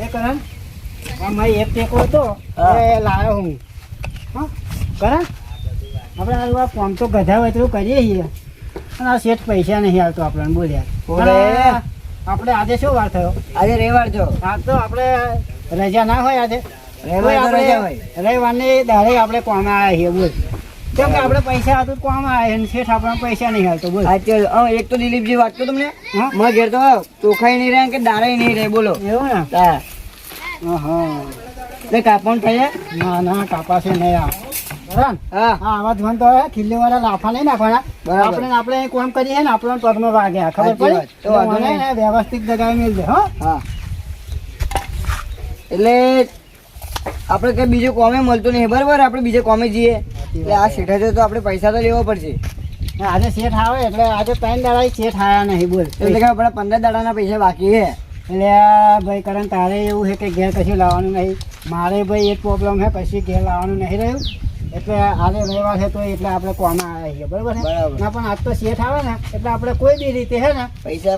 ભાઈ કરણ મારી એક ટેકો હતો એ લાવ્યો હું હા કરણ આપણે આ કોમ તો ગધા હોય તો કરીએ છીએ અને આ શેઠ પૈસા નહીં આવતો આપણને બોલ્યા આપણે આજે શું વાર થયો આજે રવિવાર છો હા તો આપણે રજા ના હોય આજે રવિવારની દાડે આપણે કોમ આવ્યા છીએ બોલ કેમ કે આપણે પૈસા હતું કોમ આવ્યા શેઠ આપણને પૈસા નહીં આવતો બોલ એક તો દિલીપજી વાત તો તમને મારા ઘેર તો ચોખાઈ નહીં રહે કે દાડાઈ નહીં રહે બોલો એવું ને હા એટલે કાપણ થઈએ ના ના કાપાશે નહીં આ હા આવા ધ્વન તો ખીલ્લી વાળા લાફા નહીં નાખવાના આપણે કોમ કરીએ ને આપણને પગમાં વાગ્યા ખબર પડે તો મને વ્યવસ્થિત જગ્યાએ મિલજે હા એટલે આપણે કઈ બીજું કોમે મળતું નહીં બરાબર આપણે બીજે કોમે જઈએ એટલે આ શેઠે તો આપણે પૈસા તો લેવો પડશે આજે શેઠ આવે એટલે આજે 3 દાડા શેઠ આવ્યા નહીં બોલ એટલે કે આપણે 15 દાડાના પૈસા બાકી છે એટલે ભાઈ કરણ તારે એવું છે કે ઘેર કશું લાવવાનું નહીં મારે ભાઈ એક પ્રોબ્લેમ છે કશું ઘેર લાવવાનું નહીં રહ્યું એટલે આજે રવિવાર છે તો એટલે આપણે કોમાં આવ્યા છીએ બરાબર છે ના પણ આજ તો શેઠ આવે ને એટલે આપણે કોઈ બી રીતે છે ને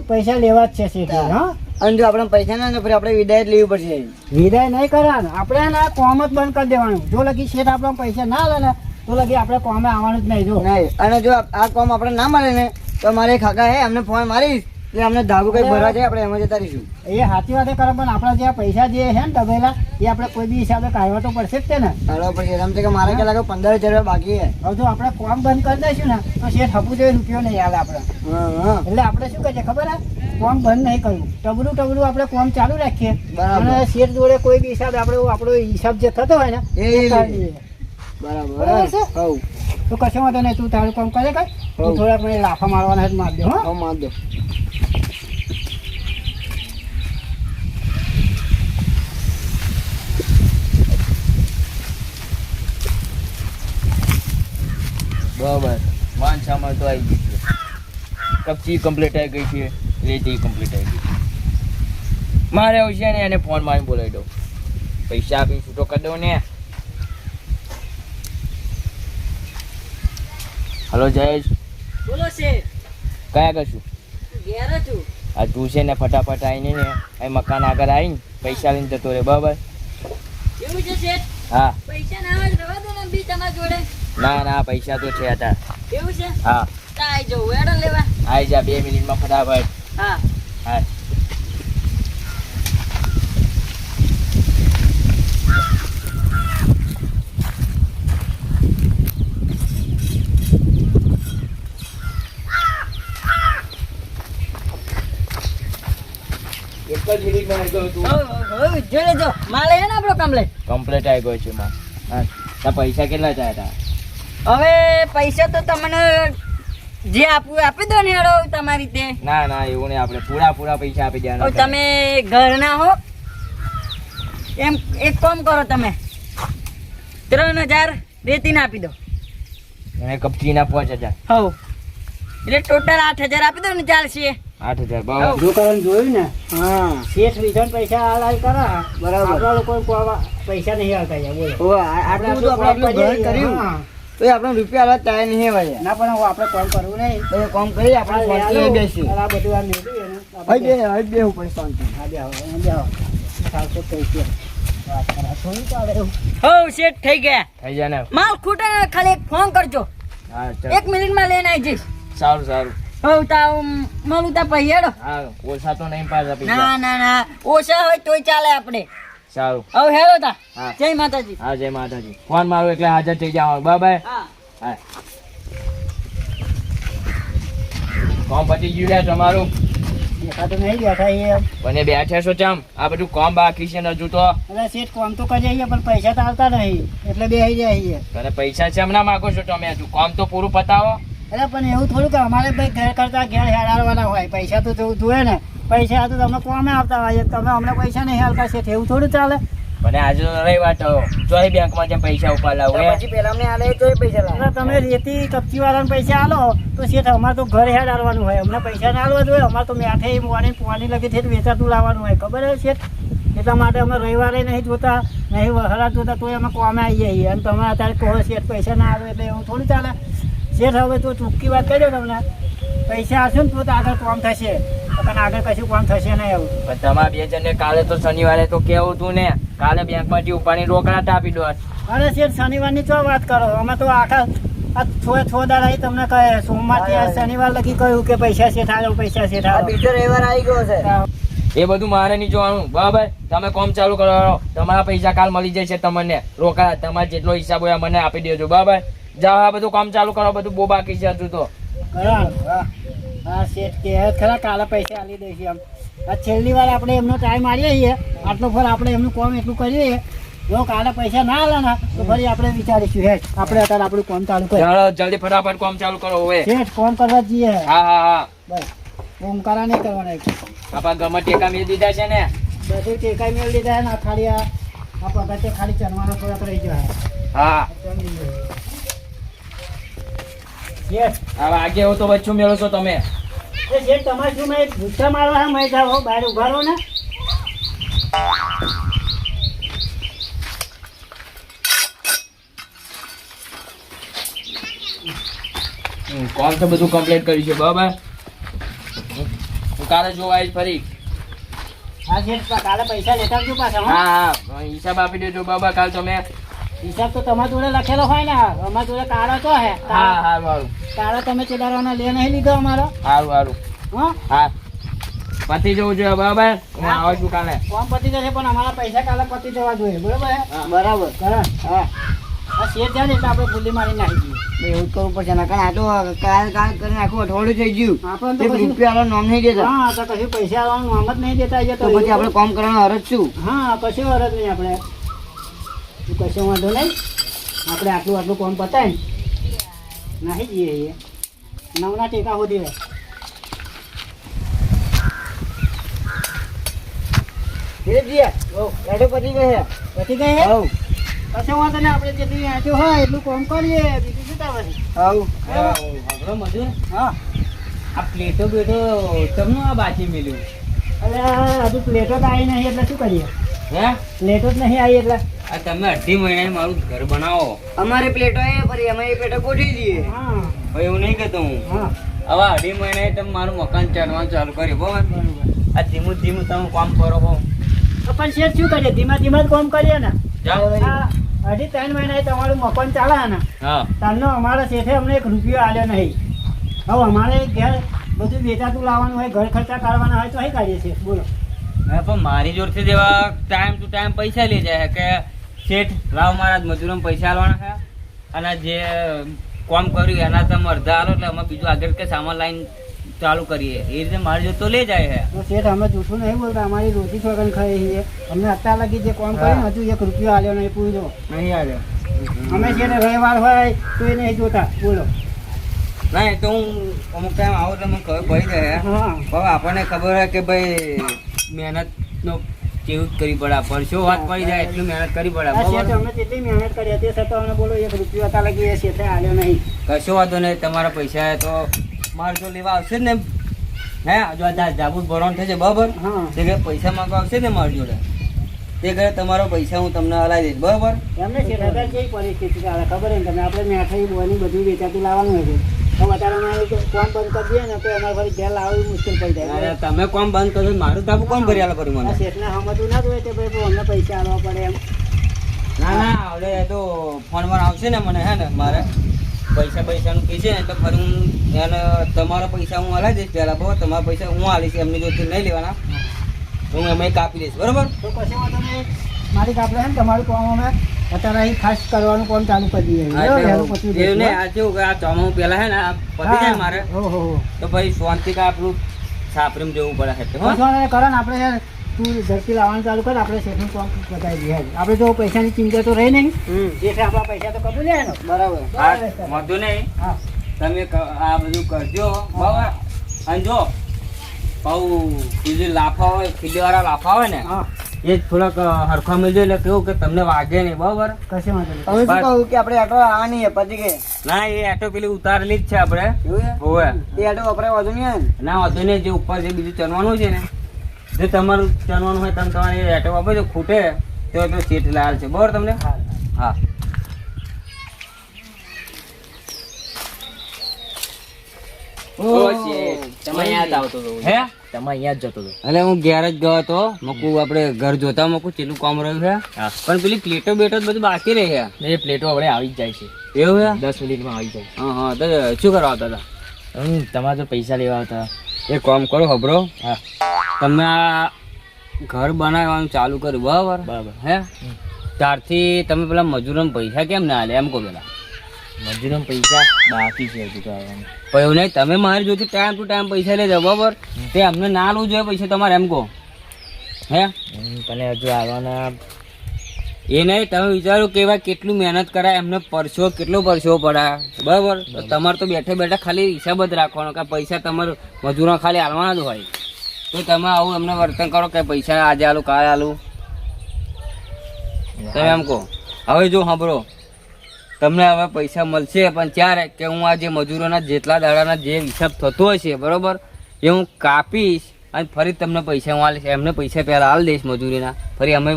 પૈસા લેવા જ છે શેઠ હા અને જો આપણે પૈસા ના ને આપણે વિદાય લેવી પડશે વિદાય નહીં કરવાનું આપણે ને કોમ જ બંધ કરી દેવાનું જો લગી શેઠ આપણે પૈસા ના લે ને તો લગી આપણે કોમે આવવાનું જ નહીં જો નહીં અને જો આ કોમ આપણે ના મળે ને તો મારે ખાકા હે અમને ફોન મારીશ એટલે અમને ધાબુ કઈ ભરવા જાય આપણે એમાં જતા રહીશું એ સાચી વાત કરે પણ આપણા જે પૈસા જે છે ને દબેલા એ આપણે કોઈ બી હિસાબે કાઢવા તો પડશે જ તે ને કાઢવા પડશે એમ છે કે મારે કે લાગે 15,000 રૂપિયા બાકી છે હવે જો આપણે કોમ બંધ કરી દઈશું ને તો શેઠ હપુ જોઈએ રૂપિયો નહીં આવે આપણે એટલે આપણે શું કરીએ ખબર હે કોમ બંધ નહીં કરવું ટબડું આપણે કોમ ચાલુ રાખીએ અને શેઠ જોડે કોઈ બી હિસાબે આપણો હિસાબ જે થતો હોય ને એ બરાબર તો કશો વાંધો નહીં તું તારું કામ કરે કર તું થોડાક મને લાફા મારવાના જ માર દો હા માર દો બરાબર માન સામાન તો આવી ગઈ છે કપચી કમ્પ્લીટ આવી ગઈ છે રેતી કમ્પ્લીટ આવી ગઈ છે મારે આવું છે ને એને ફોન મારીને બોલાવી દઉં પૈસા આપીને છૂટો કરી દઉં ને હલો જયેશ બોલો શેઠ કયા કરશું ઘેર છું આ તું છે ને ફટાફટ આવીને ને અહીં મકાન આગળ આવીને પૈસા લઈને જતો રહે બરાબર એવું છે શેઠ હા પૈસા ના આવે રવા દો ને બી તમારા જોડે ના પૈસા તો છે હતા એવું છે હા તાઈ જો વેડો લેવા આવી જા 2 મિનિટમાં ફટાફટ હા હા એક જ મિનિટમાં આવી ગયો તું જોડે જો માલ હે ને આપણો કમ્પ્લેટ કમ્પ્લીટ આવી ગયો છે માં હા તારા પૈસા કેટલા ચાહતા હવે પૈસા તો તમને જે આપી દો ને હેડો તમારી રીતે ના એવું નહીં આપણે પૂરા પૈસા આપી દેવાના તમે ઘરના હો એમ એક કામ કરો તમે 3,000 રેતીના આપી દો અને કપચીના 5,000 હો એટલે ટોટલ 8,000 આપી દો ને ચાલશે 8,000 બરાબર જો કરણ જોયું ને હા શેઠ રીઝન પૈસા હાલ કરા બરાબર આપણા લોકો પૈસા નહીં આવતા યાર બોલો આટલું બધું આપણે ઘર કર્યું તો આપણે રૂપિયા હાલવા તૈયાર નહીં હોય ના પણ હવે આપણે કોમ કરવું નહીં તો કામ કરી આપણે શાંતિએ બેસી આ બધું આ મેળવ્યું એને હવે બે ઉપર શાંતિ હો શેઠ થઈ ગયા થઈ જાય ને માલ ખૂટે ને ખાલી એક ફોન કરજો હા 1 મિનિટમાં લઈને આવી જઈશ સારું હો તા મળું તા પૈયાડો હા ઓછા તો નહીં પાછા પૈસા ના ઓછા હોય તોય ચાલે આપણે સારું હવે હેલો તા હા. જય માતાજી હા જય માતાજી ફોન મારું એટલે હાજર થઈ જાવ બાય હા હા કોમ પતી ગયું લે તમારું દેખાતું નહીં બેઠા એ મને બેઠા છો ચમ આ બધું કોમ બાકી છે ને હજુ તો અરે શેઠ કોમ તો કરીએ છીએ પણ પૈસા તો આવતા નહીં એટલે બેસી જાય તને પૈસા છે હમણાં માંગો છો તમે હજુ કોમ તો પૂરું પતાવો અરે પણ એવું થોડું કે અમારે ભાઈ ઘર કરતા ઘેર હેડાડવાના હોય પૈસા તો જોવે ને પૈસા તો તમે કોમે આવતા હોય તમે અમને પૈસા નહીં હાલતા છે એવું થોડું ચાલે મને આજે તો રવિવાર તો ચોય બેંકમાં જેમ પૈસા ઉપાડલા હોય પછી પેલા અમને આલે તોય પૈસા લાવે એટલે તમે રેતી કપચી વાળાને પૈસા આલો તો શેઠ અમારે તો ઘર હેડાડવાનું હોય અમને પૈસા ના આલવા જોઈએ અમારે તો મેઠાઈ મોવાની પોવાની લગી છે વેચાતું લાવવાનું હોય ખબર છે શેઠ એટલા માટે અમે રવિવારે નહીં જોતા નહીં વહરા જોતા તોય અમે કોમે આવી જઈએ અને તમે અત્યારે કહો શેઠ પૈસા ના આવે એટલે એવું થોડું ચાલે શેઠ હવે તો ચોખ્ખી વાત કરી દો તમને પૈસા હશે ને તો જ આગળ કામ થશે અને આગળ કશું કામ થશે નહીં એવું. પણ તમારા બે જણને કાલે તો શનિવારે તો કેવું તું ને કાલે બેંકમાંથી ઉપાડી રોકડા આપી દો. અરે શેઠ શનિવારની ચો વાત કરો, અમે તો આખા આ છ દાડા તમને કહે સોમવારથી આ શનિવાર લગી કહ્યું કે પૈસા શેઠ આલો પૈસા શેઠ આલો. બીજો રવિવાર આવી ગયો છે. એ બધું મારે નહીં જોવાનું બરાબર. તમે કામ ચાલુ કરો, તમારા પૈસા કાલ મળી જશે તમને. રોકડા તમારે જેટલો હિસાબ હોય મને આપી દેજો બરાબર. જાઓ આ બધું કામ ચાલુ કરો, બધું બહુ બાકી છે હજુ તો. હા શેઠ કે ખરા કાલે પૈસા આલી દઈશું એમ. આ છેલ્લી વાર આપણે એમનો ટાઈમ આલીએ છીએ, આટલો ફર આપણે એમનું કામ એટલું કરીએ. જો કાલે પૈસા ના આલે ને તો ફરી આપણે વિચારીશું હેઠ. આપણે અત્યારે આપણું કામ ચાલુ કરીએ. ચાલો જલ્દી ફટાફટ કામ ચાલુ કરો હવે. શેઠ ફોન કરવા જઈએ. હા હા હા બસ ઓમકારા નહીં કરવાના. આપણા ગમે ટેકા મેં દીધા છે ને. બધું ટેકાઈ મેળ લીધા ને ખાલી આ પગથે ખાલી ચણવાનો થોડાક રહી જાય. હા શેઠ હવે આગે એવું તો બચ્ચું મેળો છો તમે. એ શેઠ તમારે શું મેં ગુસ્સા મારવા હા મેં જાઓ બહાર ઉભા રહો ને. કામ તો બધું કમ્પ્લીટ કર્યું છે બરાબર. હું કાલે જોવા આવીશ ફરી. હા શેઠ કાલે પૈસા લેતા આવજો પાછા. હા હા હિસાબ આપી દેજો બાબા કાલ તમે. હિસાબ તો તમારા જોડે લખેલો હોય ને, અમારા જોડે કાળો તો હે. હા હા સારું કાળો તમે ચેડારવાનો લે નહીં લીધો અમારો. સારું સારું હા હા પતી જવું જોઈએ બરાબર. હું આવું છું કાલે. કોમ પતી જશે પણ અમારા પૈસા કાલે પતી જવા જોઈએ બરોબર હે? બરાબર. કરણ હા આ શેઠ જાય ને એટલે આપણે ભૂલી મારી નાખી દઈએ. એવું જ કરવું પડશે ને કારણ આ તો કાલ કરીને આખું અઠવાડિયું થઈ ગયું. આપણને તો એક કશું રૂપિયા નામ નહીં દેતા. હા તો કશું પૈસા આવવાનું નામ જ નહીં દેતા અહીંયા તો પછી આપણે કામ કરવાનો અરજ શું? હા કશું વરજ નહીં આપણે. કશો વાંધો નહીં, આપણે આટલું કામ પતાય ને નાહી જઈએ એ નવના ટેકા સુધી રહે. ધીરે ધીરે લાડો પતી ગયો પતી ગઈ હે? હવ કશો વાંધો નહીં, આપણે જેટલી વાંચ્યું હોય એટલું કામ કરીએ બીજું શું તાવ છે? હવ મજૂર હા આ પ્લેટો બેટો તમને આ બાકી મળ્યું એટલે હજુ પ્લેટો તો આવી નહીં એટલે શું કરીએ? હે પ્લેટો જ નહીં આવી એટલે આ તમે અઢી મહિને મારું ઘર બનાવો. અમારે પ્લેટો એ ફરી અમે એ પ્લેટો ગોઠવી દઈએ. હા હવે એવું નહીં કહેતો હું. હા હવે અઢી મહિને તમે મારું મકાન ચડવાનું ચાલુ કર્યું બરાબર. બરોબર. આ ધીમું ધીમું તમે કામ કરો હો. તો પણ શેઠ શું કરીએ? ધીમા ધીમા જ કામ કરીએ ને. જાઓ. આ 2.5 મહિના તમારું મકાન ચાલે ને હા તારનો અમારા શેઠે અમને 1 રૂપિયો આલ્યો નહીં. હવે અમારે ઘેર બધું વેચાતું લાવવાનું હોય, ઘર ખર્ચા કાઢવાના હોય તો અહીં કાઢીએ છીએ. બોલો હા પણ મારી જોડથી દેવા ટાઈમ ટુ ટાઈમ પૈસા લઈ જાય કે શેઠ લાવ મારા મજૂરોને પૈસા આલવાના છે અને જે કામ કર્યું એના તમે અડધા આલો એટલે અમે બીજું આગળ કે સામાન લાઈન ચાલુ કરીએ એ રીતે મારી જોડે તો લઈ જાય છે. તો શેઠ અમે જૂઠું નહીં બોલતા, અમારી રોટી છોકરી ખાઈએ છીએ. અમને અત્યાર લગી જે કામ કર્યું ને હજુ 1 રૂપિયો આલ્યો નહીં. પૂછો નહીં આવ્યો. અમે શેઠ રવિવાર હોય તો એ નહીં જોતા. બોલો નહીં તો હું અમુક ટાઈમ આવું તો મને ખબર પડી જાય. હા હવે આપણને ખબર હોય કે ભાઈ મહેનતનો કેવું કરવી પડે. પરસો વાત પડી જાય એટલું મહેનત કરવી પડે આ શેઠ બરાબર. અમે કેટલી મહેનત કરી હતી છતાં અમને બોલો 1 રૂપિયો અત્યાર લગી એ શેઠે આલ્યો નહીં. કશો વાંધો નહીં, તમારા પૈસા તો મારે જો લેવા આવશે જ ને. હે જો આ જાબુ ભરવાનું થશે બરાબર. હા તે ઘરે પૈસા માંગવા આવશે ને મારી જોડે તે ઘરે તમારો પૈસા હું તમને હલાવી દઈશ બરાબર. એમને શેઠ અત્યારે કેવી પરિસ્થિતિ ચાલે ખબર ને તમે? આપણે મીઠાઈ બોની બધું વેચાતું લાવવાનું હોય છે. તો અત્યારે અમે કોમ બંધ કરી દઈએ ને તો અમારે ફરી ઘેર લાવવું મુશ્કેલ પડી અરે જાય. તમે કોમ બંધ કરો મારું તાબુ કોણ ભરી આલે ફરી મને. આ શેઠને સમજવું ના જોઈએ કે ભાઈ અમને પૈસા આલવા પડે એમ. ના ના હવે એ તો ફોનમાં આવશે ને મને હે ને મારે પૈસાનું કહેશે ને તો ફરી હું એને તમારા પૈસા હું હલાવી દઈશ પહેલાં બરાબર. તમારા પૈસા હું આલીશ એમની જોડથી નહીં લેવાના. હું એમાં કાપી દઈશ બરાબર. તો કશો વાંધો નહીં, મારી આપણે છે ને તમારું કામ અમે અત્યારે અહીં ખાસ કરવાનું કામ ચાલુ કરી દઈએ. વહેલું પતી એવું જશે. નહીં આ કેવું કે આ ચોમાસું પહેલા હે ને આ પતી જાય મારે ઓહો તો ભાઈ શાંતિ કા આપણું સાપરીમ જવું પડે છે હો. કશો વાંધો નહીં, કરો ને આપણે યાર તું ઝડપી લાવવાનું ચાલુ કર. આપણે શેઠનું કામ બતાવી દઈએ. આપણે જો પૈસાની ચિંતા તો રહી નહીં. શેઠે આપણા પૈસા તો કબૂલ ને. બરાબર. હા વાંધો નહીં, હા તમે આ બધું કરજો બરાબર. અને જો બહુ બીજું લાફા હોય ખીલીવાળા લાફા હોય ને હા એ જ થોડાક હરખા મળજો એટલે કેવું કે તમને વાગે નહીં બરાબર. કશો વાંધો નહીં. તમે શું કહું કે આપણે આટો આવવાની છે પતી ગઈ? ના એ આટો પેલી ઉતારેલી જ છે આપણે. એવું છે? હોવે એ આટો વપરાય વધુ નહીં આવે ને? ના વાંધો નહીં, જે ઉપર જે બીજું ચણવાનું છે ને જે તમારું ચણવાનું હોય તમે તમારે આટો વાપરજો. ખૂટે તો સીટ લાલ છે બરાબર તમને. હા તમે અહીંયા જ આવતો હતો. હે તમે અહીંયા જ જતો હતો. એટલે હું ઘેર જ ગયો હતો મકું આપણે ઘર જોતા મકું ચેલું કામ રહ્યું છે હા. પણ પેલી પ્લેટો બેટો જ બધું બાકી રહી છે. એ પ્લેટો હવે આવી જ જાય છે. એવું છે? 10 મિનિટમાં આવી જાય. હા હા તો શું કરવા આવતા હતા? તમારે તો પૈસા લેવા હતા. એક કામ કરો ખબરો, હા તમે આ ઘર બનાવવાનું ચાલુ કર્યું બરાબર બરાબર. હે ત્યારથી તમે પેલા મજૂરોને પૈસા કેમ ના આલે એમ કહો પેલા? મજૂરોને પૈસા બાકી છે હજુ તો આવવાનું. પણ એવું નહીં, તમે મારી જોડે ટાઈમ ટુ ટાઈમ પૈસા લેજો બરાબર. તે અમને ના આલવું જોઈએ પૈસા તમારે એમ કહો. હે પણ હજુ આવવાના. એ નહીં, તમે વિચારો કે એવા કેટલું મહેનત કરાય એમને પરસો કેટલો પરસો પડાય બરાબર. તો તમારે તો બેઠે બેઠા ખાલી હિસાબ જ રાખવાનો કે પૈસા તમારે મજૂરો ખાલી આલવાના જ હોય. તો તમે આવું એમને વર્તન કરો કે પૈસા આજે આલું કાલે આલું. તમે એમ કહો. હવે જો સાંભળો, તમને હવે પૈસા મળશે પણ ત્યારે કે હું આ જે મજૂરોના જેટલા દાડાના જે હિસાબ થતો હશે બરોબર એ હું કાપીશ અને ફરી તમને પૈસા હું આલીશ. એમને પૈસા પહેલાં આલી દઈશ મજૂરીના, ફરી અમે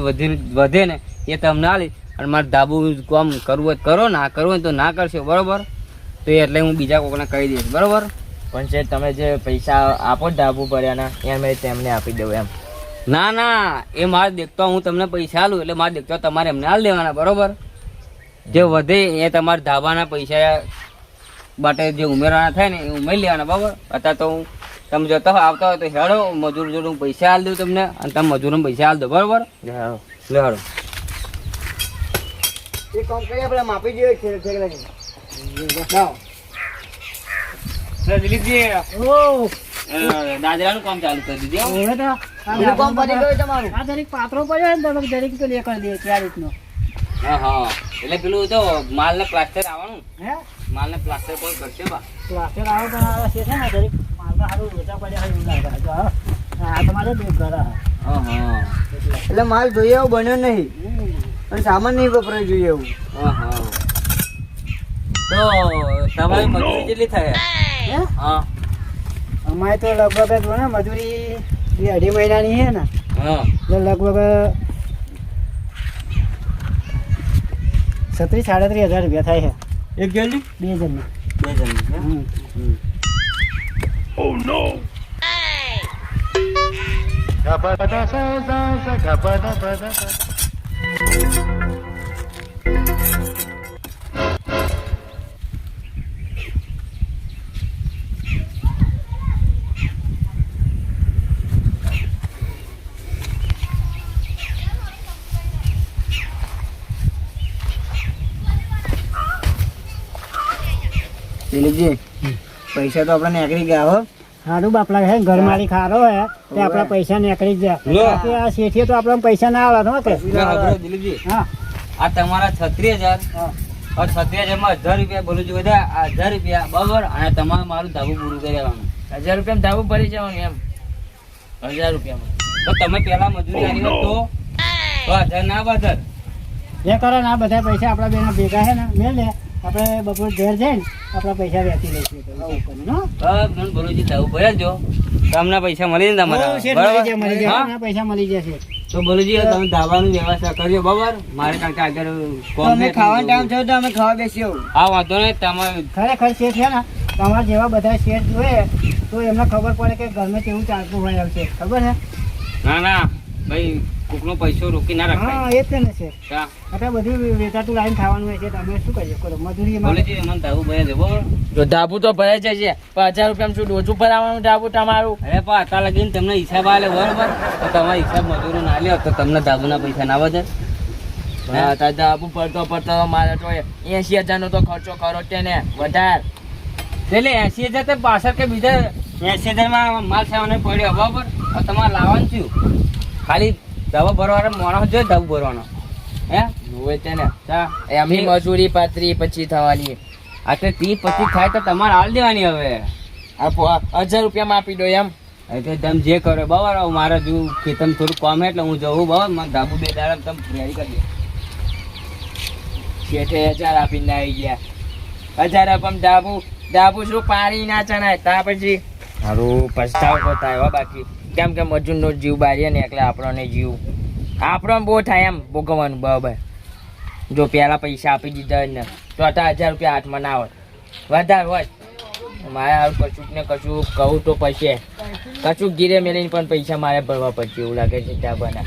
વધે ને એ તમને આલીશ. અને મારે ધાબુ કામ કરવું હોય તો કરો, ના કરવું હોય તો ના કરશો બરોબર. તો એટલે હું બીજા કોકને કહી દઈશ બરોબર. પણ છે તમે જે પૈસા આપો ધાબુ પડ્યાના એમ તેમને આપી દઉં એમ. ના ના, એ મારે દેખતો હું તમને પૈસા આલું એટલે મારે દેખતો તમારે એમને આલી દેવાના બરોબર. જે વધે એ તમારા ધાબાના પૈસા માટે જે ઉમેરવાના થાય ને એ ઉમેરી લેવાના બરાબર. અત્યારે તો હું તમે જતા આવતા હોય તો હેડો મજૂર જોડે હું પૈસા આલી દઉં તમને અને તમે મજૂરોને પૈસા આલી દો બરાબર. લે હેડો. એ કામ કરીએ આપણે માપી જોઈએ છે લાવો. દિલીપજી ઓ દાદરાનું કામ ચાલુ કરી દીધું. હવે તો પેલું કામ પતી ગયું તમારું? આ જરીક પાતળો પડ્યો ને તો જરીક તો લે કરી દે ત્યાં રીતનો. હા હા, એટલે પેલું તો માલને પ્લાસ્ટર આવવાનું, હે માલને પ્લાસ્ટર કોઈ કરશે બા. પ્લાસ્ટર આવો તો આ છે ને જરીક માલમાં સારું વેચા પડ્યા હોય એવું લાગે. જો આ તમારે બે ઘર હા. હા હા એટલે માલ જોઈએ એવું બન્યો નહીં અને સામાન નહીં વપરાય જોઈએ એવું. હા હા. તો તમારી મજૂરી કેટલી થાય? હે હા અમારે તો લગભગ જો ને મજૂરી 2.5 મહિનાની છે ને હા એટલે લગભગ 37-38 હજાર રૂપિયા થાય છે એક જણની 2 જણની. 2 જણની. હમ. દિલીપજી પૈસા તો આપણે નીકળી ગયા હો. સારું બાપલા હે ઘરમાળી ખારો હે તે આપણા પૈસા નીકળી જ લો. જાય. બાકી આ શેઠીએ તો આપણને પૈસા ના આલે હો કે. લે હાંભળો દિલીપજી, હા આ તમારા 36,000 હા. और 37,000 માં 1,000 રૂપિયા બોલું છું બધા 1,000 રૂપિયા બરાબર. અને તમારે મારું ધાબુ પૂરું કરી આવવાનું. 1000 રૂપિયામાં ધાબુ ભરી જવાનું એમ. 1000 રૂપિયામાં. તો તમે પહેલા મજૂરી આલી હોત તો 1,000 ના વધત. જે કરો ને આ બધા પૈસા આપણા બેના ભેગા છે ને મેં લે આપણે બપોર ઘેર જઈને આપણા પૈસા વેચી લઈશું. મને બોલું છું ધાબુ ભર્યા જો તમને પૈસા મળી ને તમારા મળી હા? જાય પૈસા મળી જશે. તો બોલુજી તમે ધાબાનું વ્યવસ્થા કરજો બરાબર. મારે કારણ કે આગળ કોમ તમે છે. ખાવાનો ટાઈમ થયો તો અમે ખાવા બેસી આવું. હા વાંધો નહીં. તમારે ખરેખર શેઠ છે ને તમારા જેવા બધા શેઠ જોઈએ તો એમને ખબર પડે કે ઘરમાં કેવું ચાલતું હોય આવશે ખબર છે. ના ના ભાઈ કોકનો પૈસો રોકી ના હા રખાય. એ જ છે ને શેઠ. હા આપણે બધું વેચાતું લાઈન ખાવાનું હોય છે તમે શું કરીએ કરો મજૂરી એમાં. બોલુજી મને ધાબુ ભર્યા છે બરાબર. જો ધાબુ તો ભરાઈ જાય છે પણ 1000 રૂપિયામાં શું ઓછું ભરાવાનું ધાબુ તમારું? અરે પણ અત્યારે લગીને તમને હિસાબ આલે બરોબર. તો તમારે હિસાબ મજૂરો ના લ્યો તો તમને ધાબુના પૈસા ના વધે. ધાબુ પડતો મારે તો 80,000 નો તો ખર્ચો કરો તેને વધારે. એટલે 80,000 તો પાછળ કે બીજા 80,000 માં માલ સામાન પડ્યો બરાબર. હવે તમારે લાવવાનું થયું ખાલી ધાબા ભરવાનો માણસ જોઈએ ધાબુ ભરવાનો. હે હોય તેને ચા એમની મજૂરી 35-25 થવાની. આ તો 30-25 થાય તો તમારે હાલ દેવાની હવે. આ 1000 રૂપિયામાં આપી દો એમ. એટલે તમે જે કરો બરાબર. હવે મારે જો ખેતરમાં થોડું કામ હે એટલે હું જવું બરાબર. મારે ધાબુ 2 દાડા તમે રેડી કરી દો. શેઠે 1000 આપીને આવી ગયા. 1000 રૂપિયામાં ધાબુ શું પાણી ના ચણાય તા પછી સારું પછતાવો થાય બાકી. કેમ કે મજૂરનો જીવ બારીએ ને એટલે આપણને જીવ આપણને બહુ થાય એમ ભોગવવાનું બરાબર. જો પહેલા પૈસા આપી દીધા ને તો 1000 રૂપિયા હાથમાં ના હોય વધારે હોય મારે હાલ કશુંક ને કશું કહું તો પછી કશુંક ગીરે મેળીને પણ પૈસા મારે ભરવા પડશે એવું લાગે છે ચા બના